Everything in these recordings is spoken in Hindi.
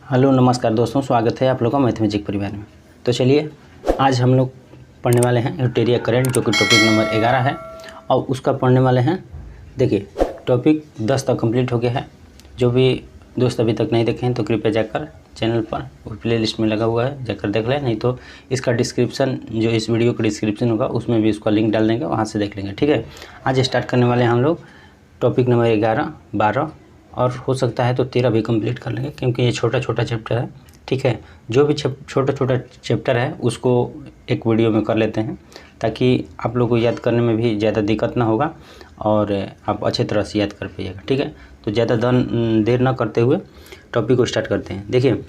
हेलो नमस्कार दोस्तों, स्वागत है आप लोगों का मैथमेटिक परिवार में। तो चलिए आज हम लोग पढ़ने वाले हैं यूटेरिया करंट, जो कि टॉपिक नंबर 11 है और उसका पढ़ने वाले हैं। देखिए टॉपिक 10 तक कंप्लीट हो गया है। जो भी दोस्त अभी तक नहीं देखे हैं तो कृपया जाकर चैनल पर प्ले लिस्ट में लगा हुआ है, जाकर देख लें। नहीं तो इसका डिस्क्रिप्शन, जो इस वीडियो का डिस्क्रिप्शन होगा उसमें भी उसका लिंक डाल देंगे, वहाँ से देख लेंगे। ठीक है, आज स्टार्ट करने वाले हैं हम लोग टॉपिक नंबर 11, 12 और हो सकता है तो 13 भी कंप्लीट कर लेंगे, क्योंकि ये छोटा छोटा चैप्टर है। ठीक है, जो भी छोटा छोटा चैप्टर है उसको एक वीडियो में कर लेते हैं, ताकि आप लोग को याद करने में भी ज़्यादा दिक्कत ना होगा और आप अच्छे तरह से याद कर पाइएगा। ठीक है, तो ज़्यादा देर ना करते हुए टॉपिक को स्टार्ट करते हैं। देखिए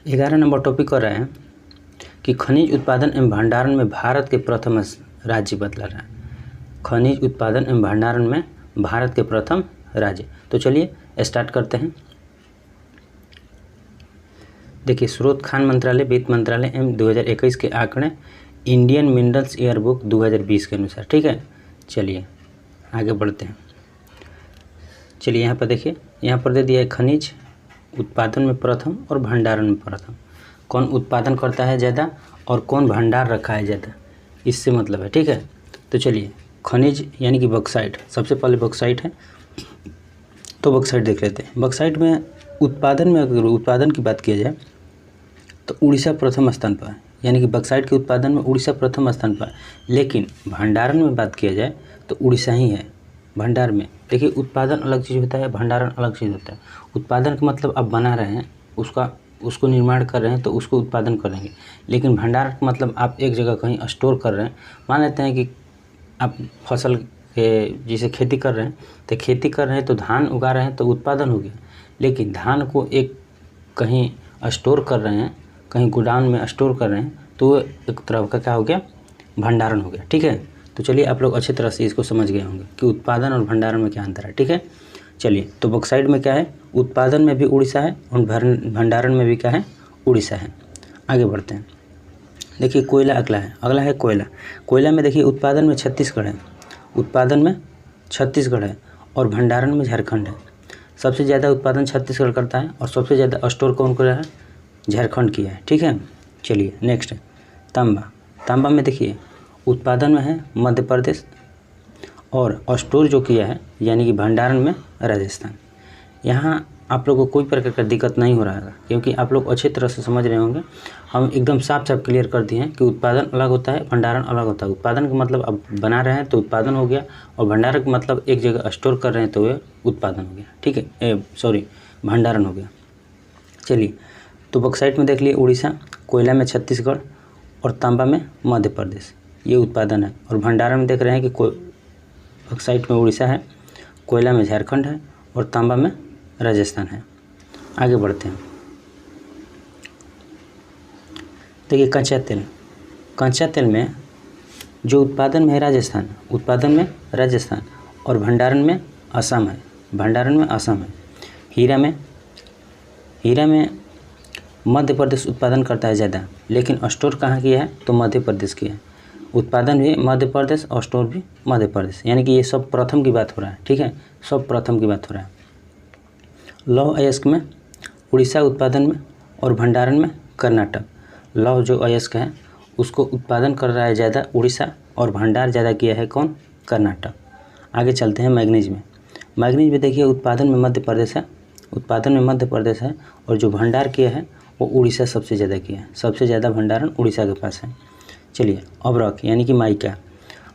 11 नंबर टॉपिक कर रहे हैं कि खनिज उत्पादन एवं भंडारण में भारत के प्रथम राज्य बतला रहा है। खनिज उत्पादन एवं भंडारण में भारत के प्रथम राज्य। तो चलिए स्टार्ट करते हैं। देखिए स्रोत खान मंत्रालय, वित्त मंत्रालय एवं 2021 के आंकड़े इंडियन मिनरल्स ईयर बुक 2020 के अनुसार। ठीक है, चलिए आगे बढ़ते हैं। चलिए यहाँ पर देखिए, यहाँ पर दे दिया है खनिज उत्पादन में प्रथम और भंडारण में प्रथम। कौन उत्पादन करता है ज़्यादा और कौन भंडार रखा है ज़्यादा, इससे मतलब है। ठीक है, तो चलिए खनिज यानी कि बॉक्साइट, सबसे पहले बॉक्साइट है तो बॉक्साइट देख लेते हैं। बॉक्साइट में उत्पादन में अगर उत्पादन की बात किया जाए तो उड़ीसा प्रथम स्थान पर है, यानी कि बॉक्साइट के उत्पादन में उड़ीसा प्रथम स्थान पर है। लेकिन भंडारण में बात किया जाए तो उड़ीसा ही है भंडार में। देखिए उत्पादन अलग चीज़ होता है, भंडारण अलग चीज़ होता है। उत्पादन का मतलब आप बना रहे हैं, उसको निर्माण कर रहे हैं तो उसको उत्पादन करेंगे। लेकिन भंडारण का मतलब आप एक जगह कहीं स्टोर कर रहे हैं। मान लेते हैं कि आप फसल के जैसे खेती कर रहे हैं, तो खेती कर रहे हैं तो धान उगा रहे हैं तो उत्पादन हो गया। लेकिन धान को एक कहीं स्टोर कर रहे हैं, कहीं गोडाउन में स्टोर कर रहे हैं, तो एक तरह का क्या हो गया, भंडारण हो गया। ठीक है, तो चलिए आप लोग अच्छी तरह से इसको समझ गए होंगे कि उत्पादन और भंडारण में क्या अंतर है। ठीक है, चलिए तो बॉक्साइट में क्या है, उत्पादन में भी उड़ीसा है और भंडारण में भी क्या है, उड़ीसा है। आगे बढ़ते हैं। देखिए कोयला अगला है कोयला। कोयला में देखिए उत्पादन में छत्तीसगढ़ है, उत्पादन में छत्तीसगढ़ है और भंडारण में झारखंड है। सबसे ज़्यादा उत्पादन छत्तीसगढ़ करता है और सबसे ज़्यादा स्टोर कौन कर रहा है, झारखंड किया है। ठीक है, चलिए नेक्स्ट है तांबा। तांबा में देखिए उत्पादन में है मध्य प्रदेश और स्टोर जो किया है यानी कि भंडारण में राजस्थान। यहाँ आप लोगों को कोई प्रकार का दिक्कत नहीं हो रहा है, क्योंकि आप लोग अच्छी तरह से समझ रहे होंगे। हम एकदम साफ क्लियर कर दिए हैं कि उत्पादन अलग होता है, भंडारण अलग होता है। उत्पादन का मतलब अब बना रहे हैं तो उत्पादन हो गया, और भंडारण का मतलब एक जगह स्टोर कर रहे हैं तो ये उत्पादन हो गया। ठीक है, भंडारण हो गया। चलिए तो बॉक्साइट में देख लिए उड़ीसा, कोयला में छत्तीसगढ़ और तांबा में मध्य प्रदेश, ये उत्पादन है। और भंडारण में देख रहे हैं कि बॉक्साइट में उड़ीसा है, कोयला में झारखंड है और तांबा में राजस्थान है। आगे बढ़ते हैं। देखिए कच्चा तेल में जो उत्पादन में है राजस्थान, उत्पादन में राजस्थान और भंडारण में असम है, भंडारण में असम है। हीरा में मध्य प्रदेश उत्पादन करता है ज़्यादा, लेकिन स्टोर कहाँ किया है, तो मध्य प्रदेश किया है। उत्पादन भी मध्य प्रदेश और स्टोर भी मध्य प्रदेश, यानी कि ये सब प्रथम की बात हो रहा है। ठीक है, सब प्रथम की बात हो रहा है। लौह अयस्क में उड़ीसा उत्पादन में और भंडारण में कर्नाटक। लौह जो अयस्क है उसको उत्पादन कर रहा है ज़्यादा उड़ीसा और भंडार ज़्यादा किया है कौन, कर्नाटक। आगे चलते हैं मैग्नीज में। मैग्नीज में देखिए उत्पादन में मध्य प्रदेश है, उत्पादन में मध्य प्रदेश है और जो भंडार किया है वो उड़ीसा सबसे ज़्यादा किया है। सबसे ज़्यादा भंडारण उड़ीसा के पास है। चलिए अब्रक यानी कि माइका।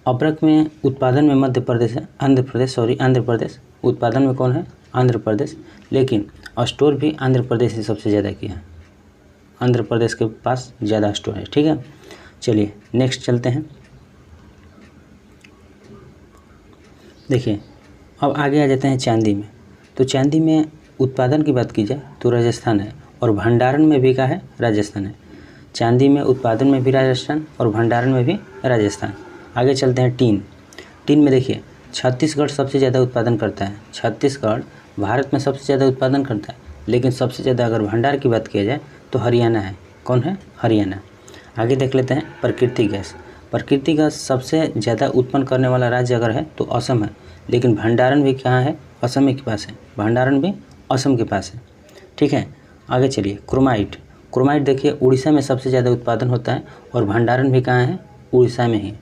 अब्रक में उत्पादन में मध्य प्रदेश है, आंध्र प्रदेश। उत्पादन में कौन है, आंध्र प्रदेश, लेकिन स्टोर भी आंध्र प्रदेश से सबसे ज़्यादा किया है। आंध्र प्रदेश के पास ज़्यादा स्टोर है। ठीक है, चलिए नेक्स्ट चलते हैं। देखिए अब आगे आ जाते हैं चांदी में। तो चांदी में उत्पादन की बात की जाए तो राजस्थान है और भंडारण में भी क्या है, राजस्थान है। चांदी में उत्पादन में भी राजस्थान और भंडारण में भी राजस्थान। आगे चलते हैं टीन में देखिए छत्तीसगढ़ सबसे ज़्यादा उत्पादन करता है। छत्तीसगढ़ भारत में सबसे ज़्यादा उत्पादन करता है, लेकिन सबसे ज़्यादा अगर भंडार की बात किया जाए तो हरियाणा है। कौन है, हरियाणा। आगे देख लेते हैं प्राकृतिक गैस। प्राकृतिक गैस सबसे ज़्यादा उत्पन्न करने वाला राज्य अगर है तो असम है, लेकिन भंडारण भी कहाँ है, असम के पास है। भंडारण भी असम के पास है। ठीक है, आगे चलिए, क्रोमाइट। क्रोमाइट देखिए उड़ीसा में सबसे ज़्यादा उत्पादन होता है और भंडारण भी कहाँ है, उड़ीसा में ही।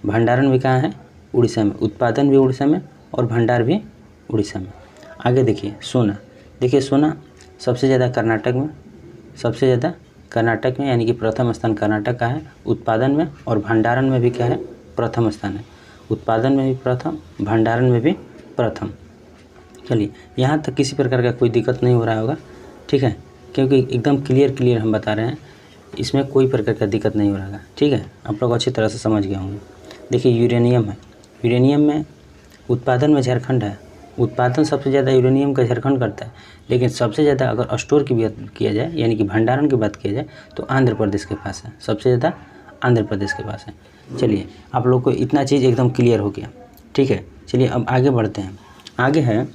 भंडारण भी कहाँ है, उड़ीसा में। उत्पादन भी उड़ीसा में और भंडार भी उड़ीसा में। आगे देखिए, सोना। देखिए सोना सबसे ज़्यादा कर्नाटक में, सबसे ज़्यादा कर्नाटक में, यानी कि प्रथम स्थान कर्नाटक का है। उत्पादन में और भंडारण में भी क्या है, प्रथम स्थान है। उत्पादन में भी प्रथम, भंडारण में भी प्रथम। चलिए, यहाँ तक किसी प्रकार का कोई दिक्कत नहीं हो रहा होगा, ठीक है, क्योंकि एकदम क्लियर हम बता रहे हैं, इसमें कोई प्रकार का दिक्कत नहीं हो रहा है, ठीक है। आप लोग अच्छी तरह से समझ गए होंगे। देखिए यूरेनियम है। यूरेनियम में उत्पादन में झारखंड है। उत्पादन सबसे ज़्यादा यूरेनियम का झारखंड करता है, लेकिन सबसे ज़्यादा अगर स्टोर की बात किया जाए, यानी कि भंडारण की बात किया जाए, तो आंध्र प्रदेश के पास है। सबसे ज़्यादा आंध्र प्रदेश के पास है। चलिए, आप लोग को इतना चीज़ एकदम क्लियर हो गया, ठीक है। चलिए अब आगे बढ़ते हैं। आगे है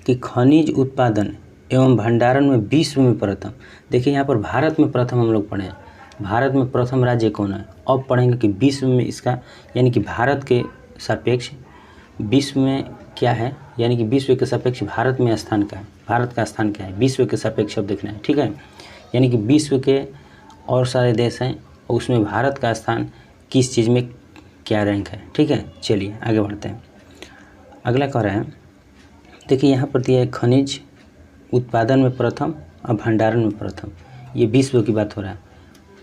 कि खनिज उत्पादन एवं भंडारण में विश्व में प्रथम। देखिए यहाँ पर भारत में प्रथम हम लोग पढ़े हैं। भारत में प्रथम राज्य कौन है, अब पढ़ेंगे कि विश्व में इसका, यानी कि भारत के सापेक्ष विश्व में क्या है, यानी कि विश्व के सापेक्ष भारत में स्थान क्या है, भारत का स्थान क्या है, विश्व के सापेक्ष अब देखना है, ठीक है। यानी कि विश्व के और सारे देश हैं और उसमें भारत का स्थान किस चीज़ में क्या रैंक है, ठीक है। चलिए आगे बढ़ते हैं। अगला कह रहे हैं, देखिए यहाँ पर दिया है खनिज उत्पादन में प्रथम और भंडारण में प्रथम। ये विश्व की बात हो रहा है।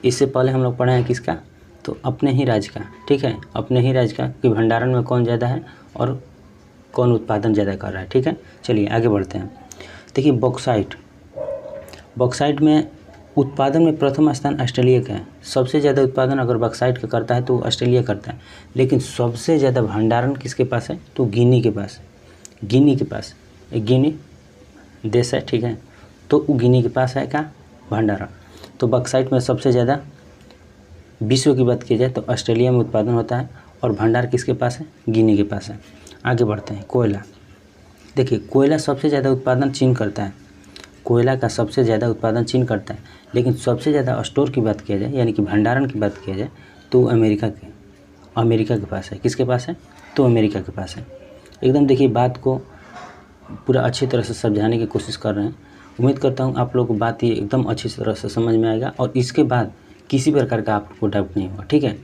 इससे पहले हम लोग पढ़े हैं किसका, तो अपने ही राज्य का, ठीक है, अपने ही राज्य का कि भंडारण में कौन ज़्यादा है और कौन उत्पादन ज़्यादा कर रहा है, ठीक है। चलिए आगे बढ़ते हैं। देखिए बॉक्साइट। बॉक्साइट में उत्पादन में प्रथम स्थान ऑस्ट्रेलिया का है। सबसे ज़्यादा उत्पादन अगर बॉक्साइट का करता है तो ऑस्ट्रेलिया करता है, लेकिन सबसे ज़्यादा भंडारण किसके पास है, तो गिनी के पास। गिनी के पास, एक गिनी देश है, ठीक है, तो गिनी के पास है क्या, भंडारण। तो बॉक्साइट में सबसे ज़्यादा विश्व की बात की जाए तो ऑस्ट्रेलिया में उत्पादन होता है और भंडार किसके पास है, गिनी के पास है। आगे बढ़ते हैं। कोयला। देखिए कोयला सबसे ज़्यादा उत्पादन चीन करता है। कोयला का सबसे ज़्यादा उत्पादन चीन करता है, लेकिन सबसे ज़्यादा स्टोर की बात किया जाए, यानी कि भंडारण की बात किया जाए, तो अमेरिका के पास है। किसके पास है, तो अमेरिका के पास है। एकदम देखिए बात को पूरा अच्छी तरह से समझाने की कोशिश कर रहे हैं। उम्मीद करता हूँ आप लोग को बात ये एकदम अच्छी तरह से समझ में आएगा और इसके बाद किसी प्रकार का आपको डाउट नहीं होगा, ठीक है।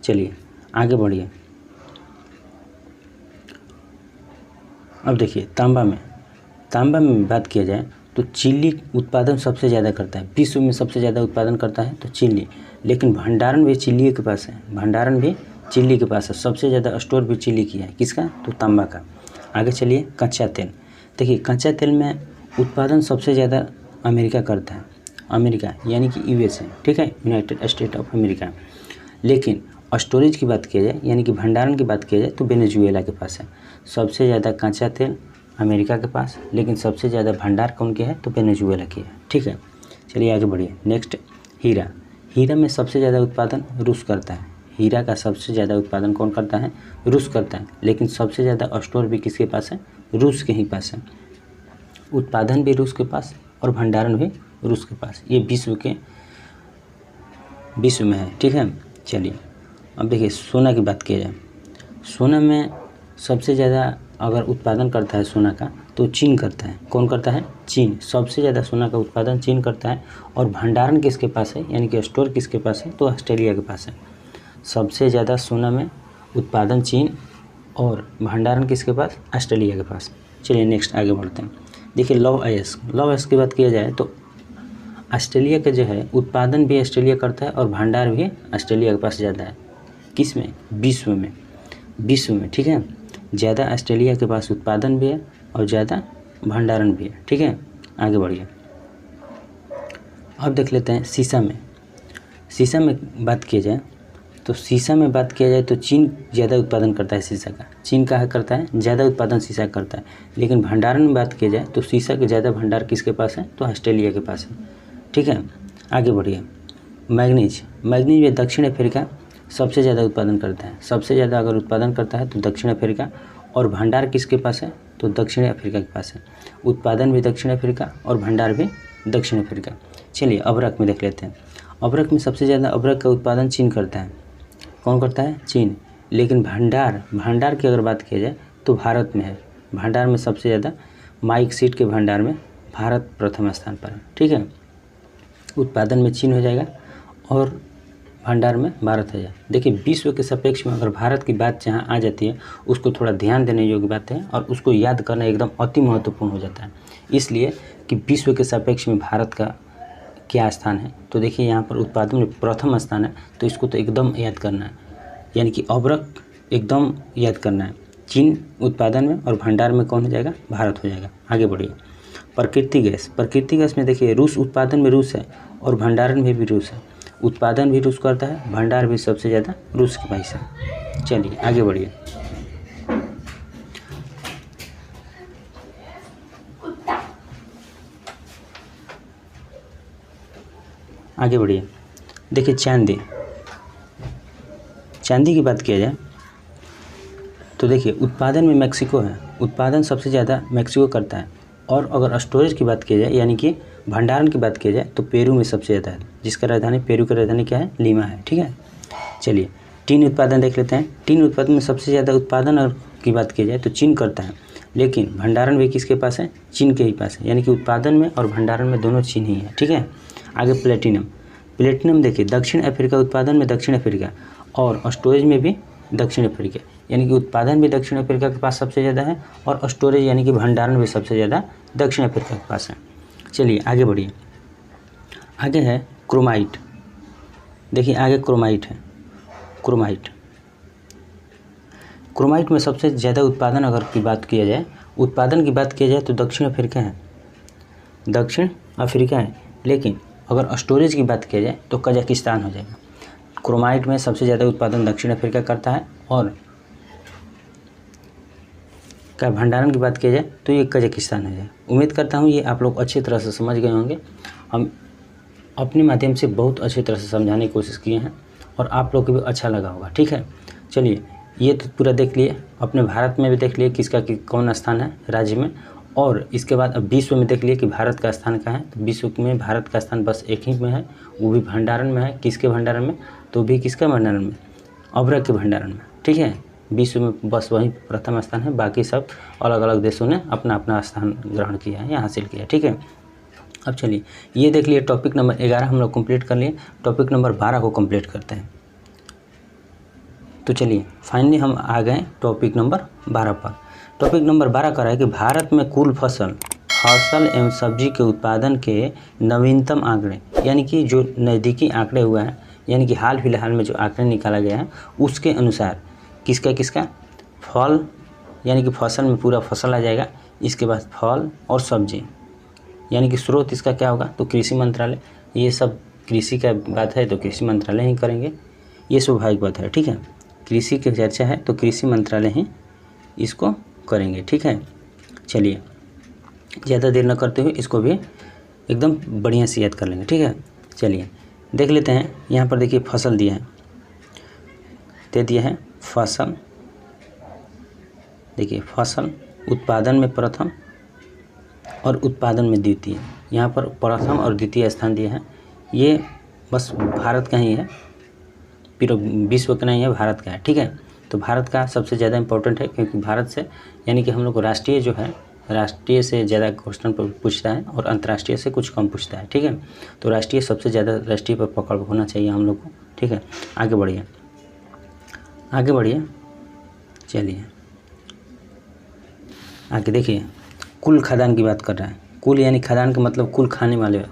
चलिए आगे बढ़िए। अब देखिए तांबा में बात किया जाए तो चिल्ली उत्पादन सबसे ज़्यादा करता है। विश्व में सबसे ज़्यादा उत्पादन करता है तो चिल्ली, लेकिन भंडारण भी चिल्ली के पास है। भंडारण भी चिल्ली के पास है। सबसे ज़्यादा स्टोर भी चिल्ली किया है। किसका, तो तांबा का। आगे चलिए कच्चा तेल। देखिए कच्चा तेल में उत्पादन सबसे ज़्यादा अमेरिका करता है। अमेरिका यानी कि यूएसए, ठीक है, यूनाइटेड स्टेट ऑफ अमेरिका। लेकिन स्टोरेज की बात किया जाए, यानी कि भंडारण की बात किया जाए, तो वेनेजुएला के पास है। सबसे ज़्यादा कच्चा तेल अमेरिका के पास, लेकिन सबसे ज़्यादा भंडार कौन के है, तो वेनेजुएला की है, ठीक है। चलिए आगे बढ़िए। नेक्स्ट हीरा। हीरा में सबसे ज़्यादा उत्पादन रूस करता है। हीरा का सबसे ज़्यादा उत्पादन कौन करता है, रूस करता है, लेकिन सबसे ज़्यादा स्टोर भी किसके पास है, रूस के ही पास है। उत्पादन भी रूस के पास और भंडारण भी रूस के पास। ये विश्व में है, ठीक है। चलिए अब देखिए सोना की बात की जाए। सोना में सबसे ज़्यादा अगर उत्पादन करता है सोना का तो चीन करता है। कौन करता है, चीन। सबसे ज़्यादा सोना का उत्पादन चीन करता है और भंडारण किसके पास है, यानी कि स्टोर किसके पास है, तो ऑस्ट्रेलिया के पास है। सबसे ज़्यादा सोना में उत्पादन चीन और भंडारण किसके पास, ऑस्ट्रेलिया के पास। चलिए नेक्स्ट आगे बढ़ते हैं। देखिए लौह अयस्क की बात किया जाए तो ऑस्ट्रेलिया का जो है उत्पादन भी ऑस्ट्रेलिया करता है और भंडार भी ऑस्ट्रेलिया के पास ज़्यादा है। किस में, विश्व में, ठीक है। ज़्यादा ऑस्ट्रेलिया के पास उत्पादन भी है और ज़्यादा भंडारण भी है, ठीक है। आगे बढ़िए। अब देख लेते हैं शीशा में बात किया जाए तो तो चीन ज़्यादा उत्पादन करता है शीशा का। चीन का करता है ज़्यादा उत्पादन शीशा करता है, लेकिन भंडारण में बात किया जाए तो शीशा के ज़्यादा भंडार किसके पास है, तो ऑस्ट्रेलिया के पास है, ठीक है। आगे बढ़िए। मैग्नीज में दक्षिण अफ्रीका सबसे ज़्यादा उत्पादन करता है। सबसे ज़्यादा अगर उत्पादन करता है तो दक्षिण अफ्रीका, और भंडार किसके पास है, तो दक्षिण अफ्रीका के पास है। उत्पादन भी दक्षिण अफ्रीका और भंडार भी दक्षिण अफ्रीका। चलिए अबरक में देख लेते हैं। अबरक में सबसे ज़्यादा अबरक का उत्पादन चीन करता है। कौन करता है, चीन। लेकिन भंडार की अगर बात किया जाए तो भारत में है। भंडार में सबसे ज़्यादा माइक सीड के भंडार में भारत प्रथम स्थान पर है, ठीक है। उत्पादन में चीन हो जाएगा और भंडार में भारत हो जाएगा। देखिए विश्व के सापेक्ष में अगर भारत की बात जहाँ आ जाती है उसको थोड़ा ध्यान देने योग्य बात है और उसको याद करना एकदम अति महत्वपूर्ण हो जाता है, इसलिए कि विश्व के सापेक्ष में भारत का क्या स्थान है। तो देखिए यहाँ पर उत्पादन में प्रथम स्थान है, तो इसको तो एकदम याद करना है, यानी कि अवरक एकदम याद करना है। चीन उत्पादन में और भंडार में कौन हो जाएगा, भारत हो जाएगा। आगे बढ़िए। प्रकृति गैस में देखिए रूस उत्पादन में रूस है और भंडारण में भी रूस है। उत्पादन भी रूस करता है, भंडार भी सबसे ज़्यादा रूस के पास है। चलिए आगे बढ़िए। आगे बढ़िए। देखिए चांदी की बात किया जाए तो देखिए उत्पादन में मेक्सिको है, उत्पादन सबसे ज़्यादा मेक्सिको करता है। और अगर स्टोरेज की बात की जाए यानी कि भंडारण की बात की जाए तो पेरू में सबसे ज़्यादा है, जिसका राजधानी पेरू की राजधानी क्या है, लीमा है, ठीक है। चलिए टीन उत्पादन देख लेते हैं। टीन उत्पादन में सबसे ज़्यादा उत्पादन की बात की जाए तो चीन करता है, लेकिन भंडारण भी किसके पास है, चीन के ही पास है, यानी कि उत्पादन में और भंडारण में दोनों चीन ही है, ठीक है। आगे प्लेटिनम देखिए दक्षिण अफ्रीका, उत्पादन में दक्षिण अफ्रीका और स्टोरेज में भी दक्षिण अफ्रीका, यानी कि उत्पादन भी दक्षिण अफ्रीका के पास सबसे ज़्यादा है और स्टोरेज यानी कि भंडारण भी सबसे ज़्यादा दक्षिण अफ्रीका के पास है। चलिए आगे बढ़िए। आगे है क्रोमाइट। देखिए आगे क्रोमाइट है। क्रोमाइट में सबसे ज़्यादा उत्पादन अगर की बात किया जाए, उत्पादन की बात किया जाए तो दक्षिण अफ्रीका है, लेकिन अगर स्टोरेज की बात किया जाए तो कजाकिस्तान हो जाएगा। क्रोमाइट में सबसे ज़्यादा उत्पादन दक्षिण अफ्रीका करता है और का भंडारण की बात किया जाए तो ये कजाकिस्तान हो जाए। उम्मीद करता हूँ ये आप लोग अच्छी तरह से समझ गए होंगे। हम अपने माध्यम से बहुत अच्छी तरह से समझाने की कोशिश किए हैं और आप लोग को भी अच्छा लगा होगा, ठीक है। चलिए ये तो पूरा देख लिए, अपने भारत में भी देख लिए किसका कौन स्थान है राज्य में, और इसके बाद अब विश्व में देख लिए कि भारत का स्थान कहाँ है। तो विश्व में भारत का स्थान बस एक ही में है, वो भी भंडारण में है। किसके भंडारण में, तो भी किसका भंडारण में, अवरक के भंडारण में, ठीक है। विश्व में बस वही प्रथम स्थान है, बाकी सब अलग अलग देशों ने अपना अपना स्थान ग्रहण किया है या हासिल किया, ठीक है। अब चलिए ये देख लिए टॉपिक नंबर 11 हम लोग कंप्लीट कर लिए, टॉपिक नंबर 12 को कंप्लीट करते हैं। तो चलिए फाइनली हम आ गए टॉपिक नंबर 12 पर। टॉपिक नंबर 12 कर रहा है कि भारत में कुल फसल एवं सब्जी के उत्पादन के नवीनतम आंकड़े, यानी कि जो नज़दीकी आंकड़े हुए हैं, यानी कि हाल फिलहाल में जो आंकड़े निकाला गया है उसके अनुसार किसका फल, यानी कि फसल में पूरा फसल आ जाएगा। इसके बाद फल और सब्जी, यानी कि स्रोत इसका क्या होगा, तो कृषि मंत्रालय। ये सब कृषि का बात है तो कृषि मंत्रालय ही करेंगे, ये स्वाभाविक बात है, ठीक है। कृषि की चर्चा है तो कृषि मंत्रालय ही इसको करेंगे, ठीक है। चलिए ज़्यादा देर न करते हुए इसको भी एकदम बढ़िया से याद कर लेंगे, ठीक है। चलिए देख लेते हैं। यहाँ पर देखिए फसल दिया है, दे दिया है फसल। देखिए फसल उत्पादन में प्रथम और उत्पादन में द्वितीय, यहाँ पर प्रथम और द्वितीय स्थान दिया है। ये बस भारत का ही है, फिर विश्व का नहीं है, भारत का है, ठीक है। तो भारत का सबसे ज़्यादा इम्पोर्टेंट है, क्योंकि भारत से यानी कि हम लोग को राष्ट्रीय जो है, राष्ट्रीय से ज़्यादा क्वेश्चन पूछता है और अंतर्राष्ट्रीय से कुछ कम पूछता है, ठीक है। तो राष्ट्रीय सबसे ज़्यादा राष्ट्रीय पर पकड़ होना चाहिए हम लोग को, ठीक है। आगे बढ़िए। चलिए आगे देखिए, कुल खाद्यान्न की बात कर रहा है। कुल यानी खाद्यान्न का मतलब कुल खाने वाले।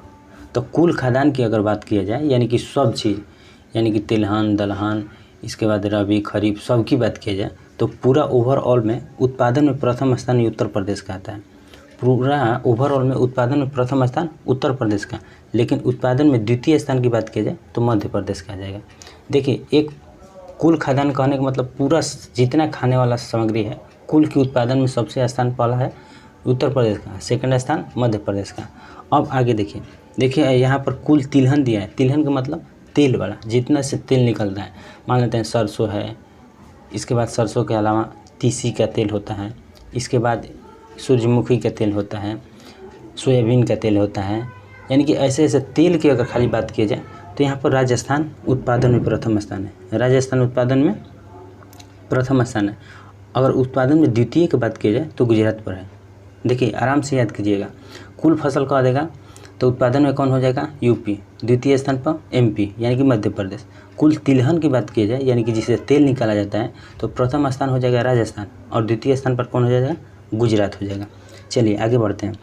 तो कुल खाद्यान्न की अगर बात किया जाए, यानी कि सब चीज़, यानी कि तिलहन दलहन, इसके बाद रबी खरीफ, सब की बात किया जाए तो पूरा ओवरऑल में उत्पादन में प्रथम स्थान उत्तर प्रदेश का आता है। पूरा ओवरऑल में उत्पादन में प्रथम स्थान उत्तर प्रदेश का, लेकिन उत्पादन में द्वितीय स्थान की बात किया जाए तो मध्य प्रदेश का आ जाएगा। देखिए एक कुल खाद्यान्न कहने का मतलब पूरा जितना खाने वाला सामग्री है, कुल के उत्पादन में सबसे स्थान पहला है उत्तर प्रदेश का, सेकंड स्थान मध्य प्रदेश का। अब आगे देखिए यहाँ पर कुल तिलहन दिया है। तिलहन का मतलब तेल वाला, जितना से तेल निकलता है। मान लेते हैं सरसों है, इसके बाद सरसों के अलावा तीसी का तेल होता है, इसके बाद सूरजमुखी का तेल होता है, सोयाबीन का तेल होता है, यानी कि ऐसे ऐसे तेल की अगर खाली बात की जाए तो यहाँ पर राजस्थान उत्पादन में प्रथम स्थान है। राजस्थान उत्पादन में प्रथम स्थान है। अगर उत्पादन में द्वितीय की बात की जाए तो गुजरात पर है। देखिए आराम से याद कीजिएगा, कुल फसल का देगा तो उत्पादन में कौन हो जाएगा, यूपी। द्वितीय स्थान पर एमपी यानी कि मध्य प्रदेश। कुल तिलहन की बात की जाए यानी कि जिससे तेल निकाला जाता है तो प्रथम स्थान हो जाएगा राजस्थान और द्वितीय स्थान पर कौन हो जाएगा, गुजरात हो जाएगा। चलिए आगे बढ़ते हैं।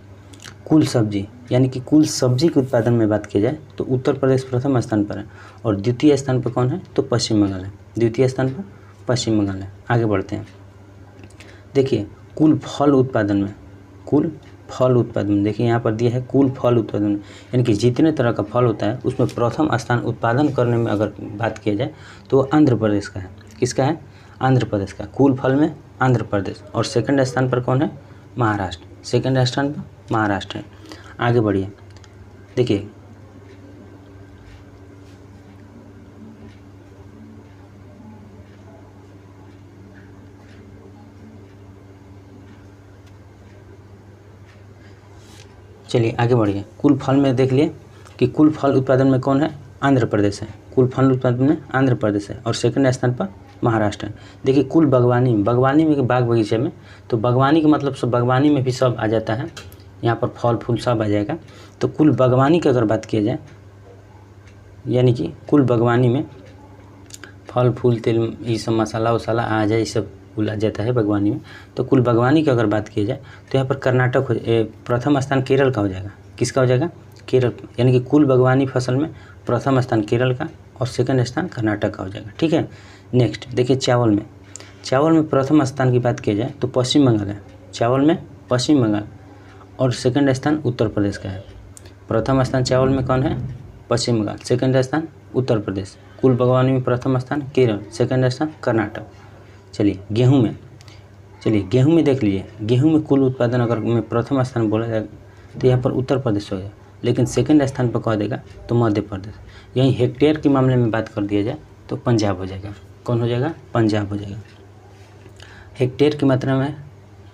कुल सब्जी यानी कि कुल सब्जी के उत्पादन में बात की जाए तो उत्तर प्रदेश प्रथम स्थान पर है और द्वितीय स्थान पर कौन है, तो पश्चिम बंगाल है। द्वितीय स्थान पर पश्चिम बंगाल है। आगे बढ़ते हैं। देखिए कुल फल उत्पादन में, कुल फल उत्पादन देखिए यहाँ पर दिया है कुल फल उत्पादन यानी कि जितने तरह का फल होता है उसमें प्रथम स्थान उत्पादन करने में अगर बात किया जाए तो आंध्र प्रदेश का है। किसका है, आंध्र प्रदेश का। कुल फल में आंध्र प्रदेश और सेकंड स्थान पर कौन है, महाराष्ट्र। सेकंड स्थान पर महाराष्ट्र है। आगे बढ़िए। देखिए चलिए आगे बढ़िए। कुल फल में देख लिए कि कुल फल उत्पादन में कौन है, आंध्र प्रदेश है। कुल फल उत्पादन में आंध्र प्रदेश है और सेकंड स्थान पर महाराष्ट्र है। देखिए कुल बागवानी, बागवानी में बाग बगीचे में, तो बागवानी का मतलब सब बागवानी में भी सब आ जाता है, यहाँ पर फल फूल सब आ जाएगा। तो कुल बागवानी की अगर बात किया जाए यानी कि कुल बागवानी में फल फूल तेल ये सब मसाला वसाला आ जाए, ये सब आ जाता है बागवानी में। तो कुल बागवानी की अगर बात की जाए तो यहाँ पर कर्नाटक प्रथम स्थान केरल का हो जाएगा। किसका हो जाएगा, केरल। यानी कि कुल बागवानी फसल में प्रथम स्थान केरल का और सेकंड स्थान कर्नाटक का हो जाएगा। ठीक है। नेक्स्ट देखिए चावल में, चावल में प्रथम स्थान की बात की जाए तो पश्चिम बंगाल है। चावल में पश्चिम बंगाल और सेकंड स्थान उत्तर प्रदेश का है। प्रथम स्थान चावल में कौन है, पश्चिम बंगाल। सेकंड स्थान उत्तर प्रदेश। कुल बागवानी में प्रथम स्थान केरल, सेकंड स्थान कर्नाटक। चलिए गेहूं में, चलिए गेहूं में देख लीजिए। गेहूं में कुल उत्पादन अगर में प्रथम स्थान बोला जाए तो यहाँ पर उत्तर प्रदेश हो जाए, लेकिन सेकंड स्थान पर कह देगा तो मध्य प्रदेश। यहीं हेक्टेयर के मामले में बात कर दिया जाए तो पंजाब हो जाएगा। कौन हो जाएगा, पंजाब हो जाएगा। हेक्टेयर की मात्रा में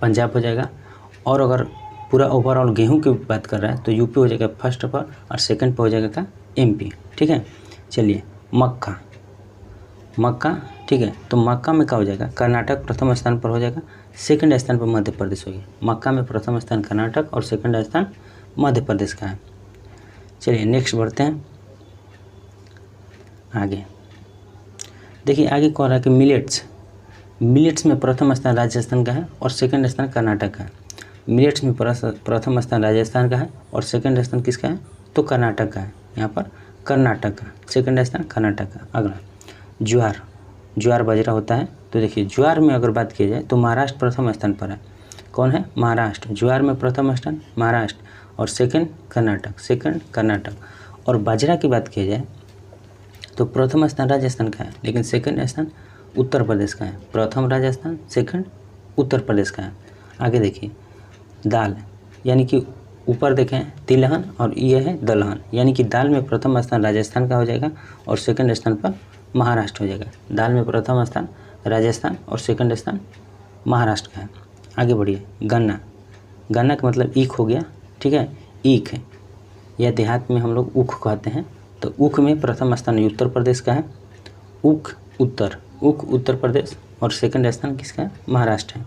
पंजाब हो जाएगा। और अगर पूरा ओवरऑल गेहूं की बात कर रहा है तो यूपी हो जाएगा फर्स्ट पर और सेकंड पर हो जाएगा का एमपी। ठीक है। चलिए मक्का, मक्का ठीक है। तो मक्का में क्या हो जाएगा, कर्नाटक प्रथम स्थान पर हो जाएगा, सेकंड स्थान पर मध्य प्रदेश हो गया। मक्का में प्रथम स्थान कर्नाटक और सेकंड स्थान मध्य प्रदेश का है। चलिए नेक्स्ट बढ़ते हैं आगे। देखिए आगे कह रहा है कि मिलेट्स, मिलेट्स में प्रथम स्थान राजस्थान का है और सेकंड स्थान कर्नाटक का है। मिलेट्स में प्रथम स्थान राजस्थान का है और सेकंड स्थान किसका है, तो कर्नाटक का है। यहाँ पर कर्नाटक का, सेकंड स्थान कर्नाटक का। अगला ज्वार, ज्वार बाजरा होता है। तो देखिए ज्वार में अगर बात की जाए तो महाराष्ट्र प्रथम स्थान पर है। कौन है, महाराष्ट्र। ज्वार में प्रथम स्थान महाराष्ट्र और सेकंड कर्नाटक, सेकंड कर्नाटक। और बाजरा की बात की जाए तो प्रथम स्थान राजस्थान का है, लेकिन सेकंड स्थान उत्तर प्रदेश का है। प्रथम राजस्थान, सेकंड उत्तर प्रदेश का है। आगे देखिए दाल, यानी कि ऊपर देखें तिलहन और ये है दलहन, यानी कि दाल में प्रथम स्थान राजस्थान का हो जाएगा और सेकंड स्थान पर महाराष्ट्र हो जाएगा। दाल में प्रथम स्थान राजस्थान और सेकंड स्थान महाराष्ट्र का है। आगे बढ़िए गन्ना, गन्ना का मतलब ईख हो गया। ठीक है, ईख है, यह देहात में हम लोग ऊख कहते हैं। तो ऊख में प्रथम स्थान उत्तर प्रदेश का है। ऊख उत्तर प्रदेश और सेकंड स्थान किसका है, महाराष्ट्र है।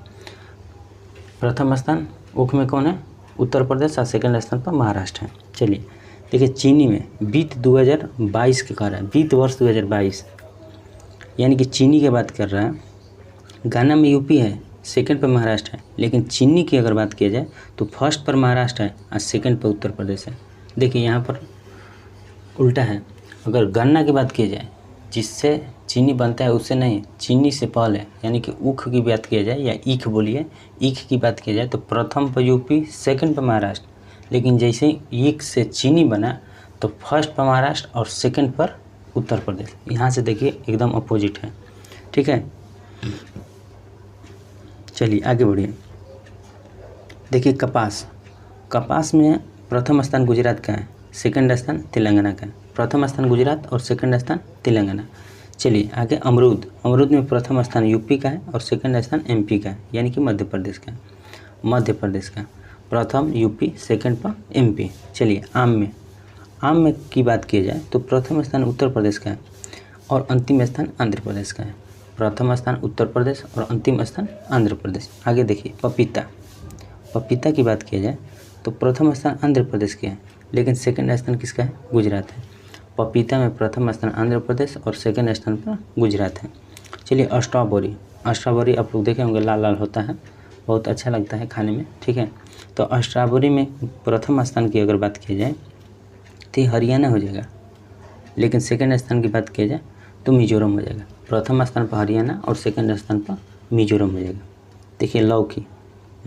प्रथम स्थान ऊख में कौन है, उत्तर प्रदेश और सेकंड स्थान पर महाराष्ट्र है। चलिए देखिए चीनी में बीत 2022 के कह रहा है, बीत वर्ष 2022 यानी कि चीनी की बात कर रहा है। गन्ना में यूपी है, सेकंड पर महाराष्ट्र है, लेकिन चीनी की अगर बात किया जाए तो फर्स्ट पर महाराष्ट्र है और सेकंड पर उत्तर प्रदेश है। देखिए यहाँ पर उल्टा है। अगर गन्ना की बात की जाए जिससे चीनी बनता है उससे नहीं, चीनी से पहले यानी कि ऊख की बात किया जाए या ईख बोलिए, ईख की बात की जाए तो प्रथम पर यूपी, सेकंड पर महाराष्ट्र। लेकिन जैसे ही ईख से चीनी बना तो फर्स्ट पर महाराष्ट्र और सेकंड पर उत्तर प्रदेश। यहाँ से देखिए एकदम अपोजिट है। ठीक है, चलिए आगे बढ़िए। देखिए कपास, कपास में प्रथम स्थान गुजरात का है, सेकंड स्थान तेलंगाना का है। प्रथम स्थान गुजरात और सेकंड स्थान तेलंगाना। चलिए आगे अमरूद, अमरूद में प्रथम स्थान यूपी का है और सेकंड स्थान एमपी का है, यानी कि मध्य प्रदेश का। मध्य प्रदेश का प्रथम यूपी, सेकंड पर एमपी। चलिए आम में, आम में की बात की जाए तो प्रथम स्थान उत्तर प्रदेश का है और अंतिम स्थान आंध्र प्रदेश का है। प्रथम स्थान उत्तर प्रदेश और अंतिम स्थान आंध्र प्रदेश। आगे देखिए पपीता, पपीता की बात की जाए तो प्रथम स्थान आंध्र प्रदेश के है, लेकिन सेकंड स्थान किसका है? गुजरात है। पपीता में प्रथम स्थान आंध्र प्रदेश और सेकंड स्थान पर गुजरात है। चलिए स्ट्रॉबेरी, स्ट्रॉबेरी आप लोग देखे होंगे लाल लाल होता है, बहुत अच्छा लगता है खाने में, ठीक है। तो स्ट्रॉबेरी में प्रथम स्थान की अगर बात की जाए तो हरियाणा हो जाएगा, लेकिन सेकंड स्थान की बात की जाए तो मिजोरम हो जाएगा। प्रथम स्थान पर हरियाणा और सेकंड स्थान पर मिजोरम हो जाएगा। देखिए लौकी,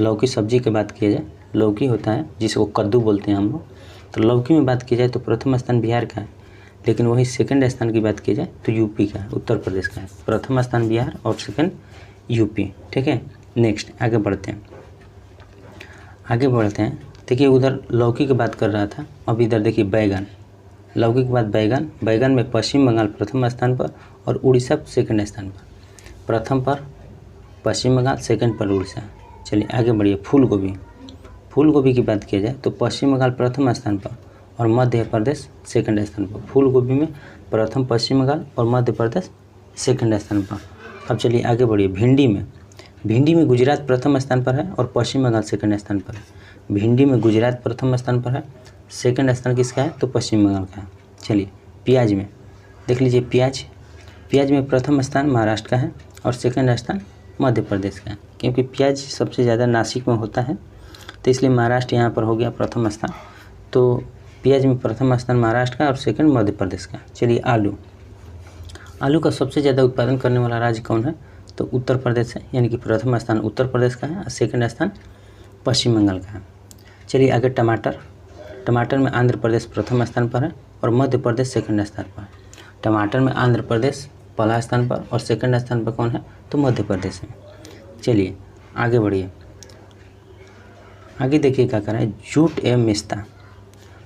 लौकी सब्जी की बात की जाए, लौकी होता है जिसको कद्दू बोलते हैं हम लोग, तो लौकी में बात की जाए तो प्रथम स्थान बिहार का है, लेकिन वही सेकंड स्थान की बात की जाए तो यूपी का है, उत्तर प्रदेश का है। प्रथम स्थान बिहार और सेकंड यूपी, ठीक है। नेक्स्ट आगे बढ़ते हैं, आगे बढ़ते हैं। देखिए उधर लौकी की बात कर रहा था, अब इधर देखिए बैगन, लौकी के बाद बैगन, बैगन में पश्चिम बंगाल प्रथम स्थान पर और उड़ीसा सेकंड स्थान पर। प्रथम पर पश्चिम बंगाल, सेकंड पर उड़ीसा। चलिए आगे बढ़िए। फूल गोभी, फूल गोभी की बात की जाए तो पश्चिम बंगाल प्रथम स्थान पर और मध्य प्रदेश सेकंड स्थान पर। फूल गोभी में प्रथम पश्चिम बंगाल और मध्य प्रदेश सेकंड स्थान पर। अब चलिए आगे बढ़िए। भिंडी में, भिंडी में गुजरात प्रथम स्थान पर है और पश्चिम बंगाल सेकंड स्थान पर है। भिंडी में गुजरात प्रथम स्थान पर है, सेकंड स्थान किसका है? तो पश्चिम बंगाल का है। चलिए प्याज में देख लीजिए, प्याज, प्याज में प्रथम स्थान महाराष्ट्र का है और सेकंड स्थान मध्य प्रदेश का है, क्योंकि प्याज सबसे ज़्यादा नासिक में होता है, तो इसलिए महाराष्ट्र यहाँ पर हो गया प्रथम स्थान। तो प्याज में प्रथम स्थान महाराष्ट्र का और सेकंड मध्य प्रदेश का। चलिए आलू, आलू का सबसे ज़्यादा उत्पादन करने वाला राज्य कौन है? तो उत्तर प्रदेश है, यानी कि प्रथम स्थान उत्तर प्रदेश का है और सेकंड स्थान पश्चिम बंगाल का है। चलिए आगे टमाटर, टमाटर में आंध्र प्रदेश प्रथम स्थान पर है और मध्य प्रदेश सेकंड स्थान पर है। टमाटर में आंध्र प्रदेश पहला स्थान पर और सेकंड स्थान पर कौन है? तो मध्य प्रदेश है। चलिए आगे बढ़िए, आगे देखिए क्या कर रहा है। जूट एवं मेस्ता,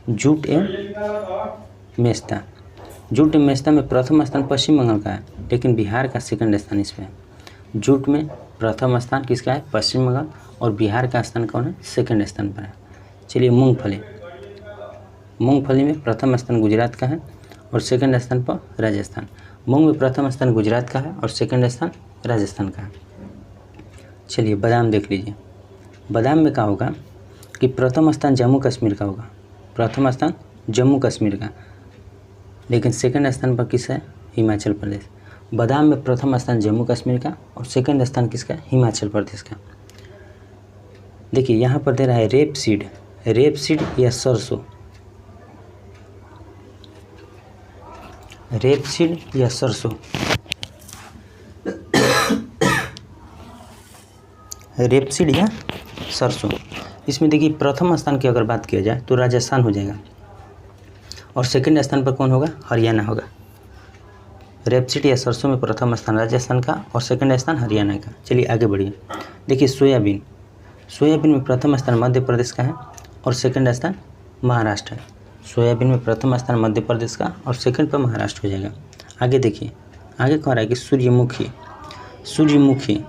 जूट एवं मेस्ता, जूट एवं मेस्ता में प्रथम स्थान पश्चिम बंगाल का है, लेकिन बिहार का सेकंड स्थान इसमें है। जूट में प्रथम स्थान किसका है? पश्चिम बंगाल, और बिहार का स्थान कौन है? सेकंड स्थान पर है। चलिए मूंगफली, मूंगफली में प्रथम स्थान गुजरात का है और सेकंड स्थान पर राजस्थान। मूंग में प्रथम स्थान गुजरात का है और सेकंड स्थान राजस्थान का है। चलिए बादाम देख लीजिए, बादाम में क्या होगा कि प्रथम स्थान जम्मू कश्मीर का होगा, प्रथम स्थान जम्मू कश्मीर का, लेकिन सेकंड स्थान पर किस है? हिमाचल प्रदेश। बादाम में प्रथम स्थान जम्मू कश्मीर का और सेकंड स्थान किसका? हिमाचल प्रदेश का। देखिए यहाँ पर दे रहा है रेप सीड, रेप सीड या सरसों, रेप सीड या सरसों, रेप सीड या सरसों। इसमें देखिए प्रथम स्थान की अगर बात किया जाए तो राजस्थान हो जाएगा और सेकंड स्थान पर कौन होगा? हरियाणा होगा। रेपसीड या सरसों में प्रथम स्थान राजस्थान का और सेकंड स्थान हरियाणा का। चलिए आगे बढ़िए। देखिए सोयाबीन, सोयाबीन में प्रथम स्थान मध्य प्रदेश का है और सेकंड स्थान महाराष्ट्र है। सोयाबीन में प्रथम स्थान मध्य प्रदेश का और सेकंड पर महाराष्ट्र हो जाएगा। आगे देखिए, आगे कह रहा है कि सूर्यमुखी, सूर्यमुखी,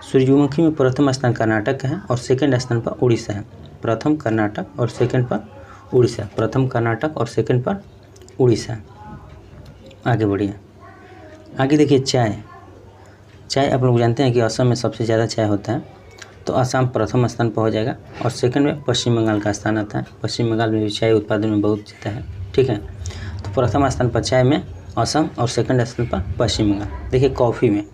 सूर्यमुखी में प्रथम स्थान कर्नाटक का है और सेकंड स्थान पर उड़ीसा है। प्रथम कर्नाटक और सेकंड पर उड़ीसा, प्रथम कर्नाटक और सेकंड पर उड़ीसा। आगे बढ़िए, आगे देखिए चाय, चाय आप लोग जानते हैं कि असम में सबसे ज़्यादा चाय होता है, तो असम प्रथम स्थान पर हो जाएगा और सेकंड में पश्चिम बंगाल का स्थान आता है। पश्चिम बंगाल में भी चाय उत्पादन में बहुत ज़्यादा है, ठीक है। तो प्रथम स्थान पर चाय में असम और सेकंड स्थान पर पश्चिम बंगाल। देखिए कॉफ़ी में,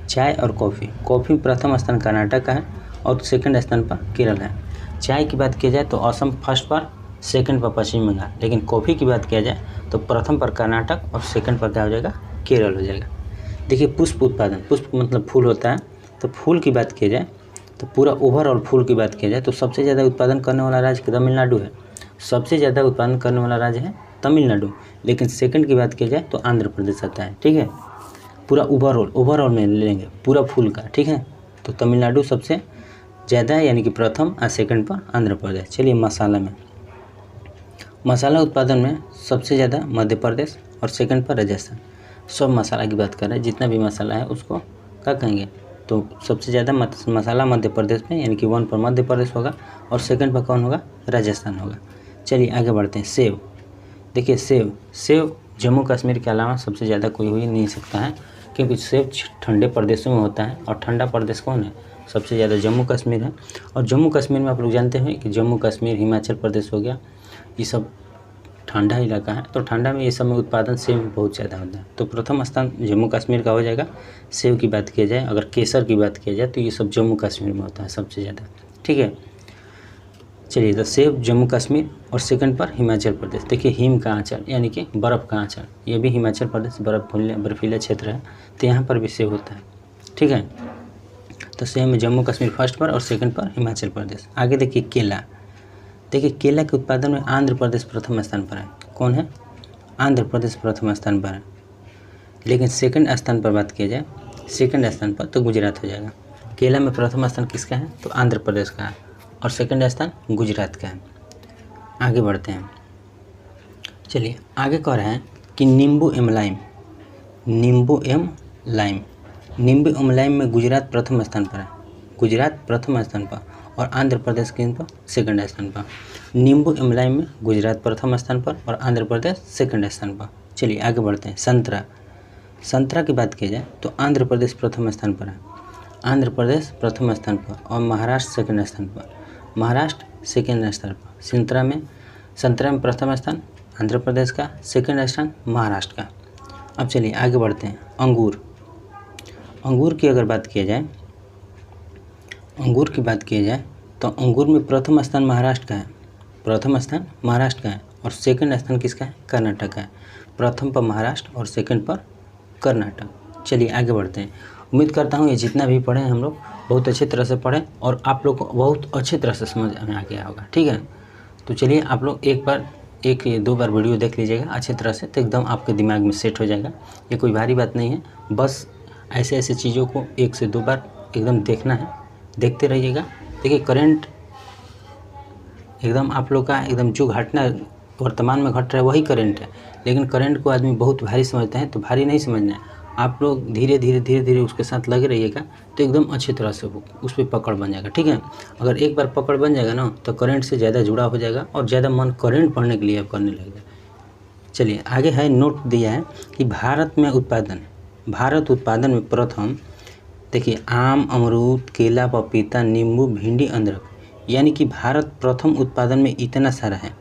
चाय और कॉफ़ी, कॉफ़ी में प्रथम स्थान कर्नाटक का है और सेकंड स्थान पर केरल है। चाय की बात की जाए तो असम फर्स्ट पर, सेकंड पर पश्चिम बंगाल, लेकिन कॉफ़ी की बात किया जाए तो प्रथम पर कर्नाटक और सेकंड पर क्या हो जाएगा? केरल हो जाएगा। देखिए पुष्प उत्पादन, पुष्प मतलब फूल होता है, तो फूल की बात की जाए तो पूरा ओवरऑल फूल की बात की जाए तो सबसे ज़्यादा उत्पादन करने वाला राज्य तमिलनाडु है, सबसे ज़्यादा उत्पादन करने वाला राज्य है तमिलनाडु, लेकिन सेकंड की बात की जाए तो आंध्र प्रदेश आता है, ठीक है। पूरा ओवरऑल में लेंगे पूरा फूल का, ठीक है, तो तमिलनाडु सबसे ज़्यादा है, यानी कि प्रथम और सेकंड पर आंध्र प्रदेश। चलिए मसाला में, मसाला उत्पादन में सबसे ज़्यादा मध्य प्रदेश और सेकंड पर राजस्थान। सब मसाला की बात कर रहे हैं, जितना भी मसाला है उसको क्या कहेंगे? तो सबसे ज़्यादा मसाला मध्य प्रदेश में, यानी कि 1 पर मध्य प्रदेश होगा और सेकंड पर कौन होगा? राजस्थान होगा। चलिए आगे बढ़ते हैं। सेब, देखिए सेब, सेब जम्मू कश्मीर के अलावा सबसे ज़्यादा कोई हो ही नहीं सकता है, क्योंकि सेब ठंडे प्रदेशों में होता है और ठंडा प्रदेश कौन है? सबसे ज़्यादा जम्मू कश्मीर है। और जम्मू कश्मीर में आप लोग जानते हैं कि जम्मू कश्मीर, हिमाचल प्रदेश हो गया, ये सब ठंडा इलाका है, तो ठंडा में ये सब में उत्पादन सेब बहुत ज़्यादा होता है। तो प्रथम स्थान जम्मू कश्मीर का हो जाएगा। सेब की बात किया जाए, अगर केसर की बात किया जाए तो ये सब जम्मू कश्मीर में होता है सबसे ज़्यादा, ठीक है। चलिए, तो सेब जम्मू कश्मीर और सेकंड पर हिमाचल प्रदेश। देखिए, हिम का आंचल यानी कि बर्फ़ का आंचल, ये भी हिमाचल प्रदेश बर्फीला क्षेत्र है, तो यहाँ पर भी सेब होता है, ठीक है। तो सेब में जम्मू कश्मीर फर्स्ट पर और सेकंड पर हिमाचल प्रदेश। आगे देखिए केला। देखिए, केला के उत्पादन में आंध्र प्रदेश प्रथम स्थान पर है। कौन है? आंध्र प्रदेश प्रथम स्थान पर है। लेकिन सेकंड स्थान पर बात किया जाए, सेकंड स्थान पर तो गुजरात हो जाएगा। केला में प्रथम स्थान किसका है? तो आंध्र प्रदेश का है, और सेकंड स्थान गुजरात का है। आगे बढ़ते हैं। चलिए, आगे कह रहे हैं कि नींबू एवं लाइम, नींबू एवं लाइम, नींबू एवं लाइम में गुजरात प्रथम स्थान पर है, गुजरात प्रथम स्थान पर, और आंध्र प्रदेश किन पर? सेकंड स्थान पर। नींबू एवं लाइम में गुजरात प्रथम स्थान पर और आंध्र प्रदेश सेकंड स्थान पर। चलिए आगे बढ़ते हैं। संतरा, संतरा की बात की जाए तो आंध्र प्रदेश प्रथम स्थान पर है, आंध्र प्रदेश प्रथम स्थान पर, और महाराष्ट्र सेकंड स्थान पर, महाराष्ट्र सेकंड स्थान पर। संतरा में प्रथम स्थान आंध्र प्रदेश का, सेकंड स्थान महाराष्ट्र का। अब चलिए आगे बढ़ते हैं। अंगूर, अंगूर की अगर बात किया जाए, अंगूर की बात की जाए तो अंगूर में प्रथम स्थान महाराष्ट्र का है, प्रथम स्थान महाराष्ट्र का है, और सेकंड स्थान किसका है? कर्नाटक का है। प्रथम पर महाराष्ट्र और सेकंड पर कर्नाटक। चलिए आगे बढ़ते हैं। उम्मीद करता हूँ ये जितना भी पढ़े हैं हम लोग बहुत अच्छी तरह से पढ़ें और आप लोग को बहुत अच्छी तरह से समझ में आ गया होगा, ठीक है। तो चलिए आप लोग एक या दो बार वीडियो देख लीजिएगा अच्छी तरह से, तो एकदम आपके दिमाग में सेट हो जाएगा। ये कोई भारी बात नहीं है, बस ऐसे ऐसे चीज़ों को 1 से 2 बार एकदम देखना है, देखते रहिएगा। देखिए, करंट एकदम आप लोग का एकदम जो घटना वर्तमान में घट रहा है वही करंट है, लेकिन करंट को आदमी बहुत भारी समझते हैं, तो भारी नहीं समझना है। आप लोग धीरे धीरे उसके साथ लगे रहिएगा, तो एकदम अच्छी तरह से उस पर पकड़ बन जाएगा, ठीक है। अगर एक बार पकड़ बन जाएगा ना, तो करंट से ज़्यादा जुड़ा हो जाएगा और ज़्यादा मन करंट पढ़ने के लिए आप करने लगेगा। चलिए आगे है, नोट दिया है कि भारत उत्पादन में प्रथम, देखिए आम, अमरूद, केला, पपीता, नींबू, भिंडी, अदरक, यानी कि भारत प्रथम उत्पादन में इतना सारा है।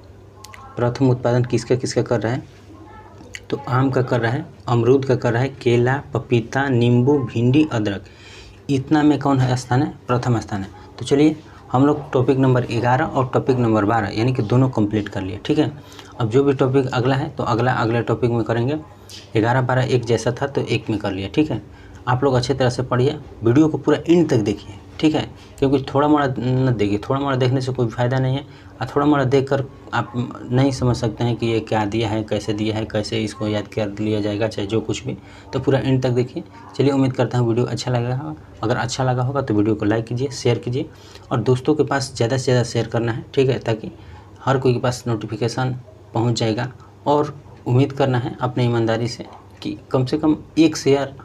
प्रथम उत्पादन किसका किसका कर रहा है? तो आम का कर रहा है, अमरूद का कर रहा है, केला, पपीता, नींबू, भिंडी, अदरक, इतना में कौन है स्थान है? प्रथम स्थान है। तो चलिए हम लोग टॉपिक नंबर 11 और टॉपिक नंबर 12 यानी कि दोनों कंप्लीट कर लिए, ठीक है। अब जो भी टॉपिक अगला है तो अगले टॉपिक में करेंगे। 11, 12 एक जैसा था तो एक में कर लिया, ठीक है। आप लोग अच्छी तरह से पढ़िए, वीडियो को पूरा एंड तक देखिए, ठीक है, क्योंकि थोड़ा मोड़ा न देखिए, थोड़ा मोड़ा देखने से कोई फ़ायदा नहीं है, और थोड़ा मोड़ा देखकर आप नहीं समझ सकते हैं कि ये क्या दिया है, कैसे इसको याद कर लिया जाएगा, चाहे जो कुछ भी, तो पूरा एंड तक देखिए। चलिए, उम्मीद करता हूँ वीडियो अच्छा लगा होगा। अगर अच्छा लगा होगा तो वीडियो को लाइक कीजिए, शेयर कीजिए, और दोस्तों के पास ज़्यादा से ज़्यादा शेयर करना है, ठीक है, ताकि हर कोई के पास नोटिफिकेशन पहुँच जाएगा। और उम्मीद करना है अपनी ईमानदारी से कि कम से कम 1 शेयर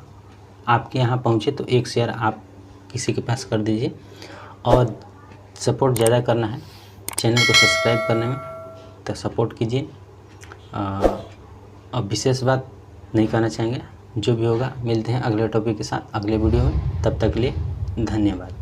आपके यहाँ पहुँचे, तो 1 शेयर आप किसी के पास कर दीजिए, और सपोर्ट ज़्यादा करना है, चैनल को सब्सक्राइब करने में तो सपोर्ट कीजिए। अब विशेष बात नहीं कहना चाहेंगे, जो भी होगा मिलते हैं अगले टॉपिक के साथ अगले वीडियो में, तब तक के लिए धन्यवाद।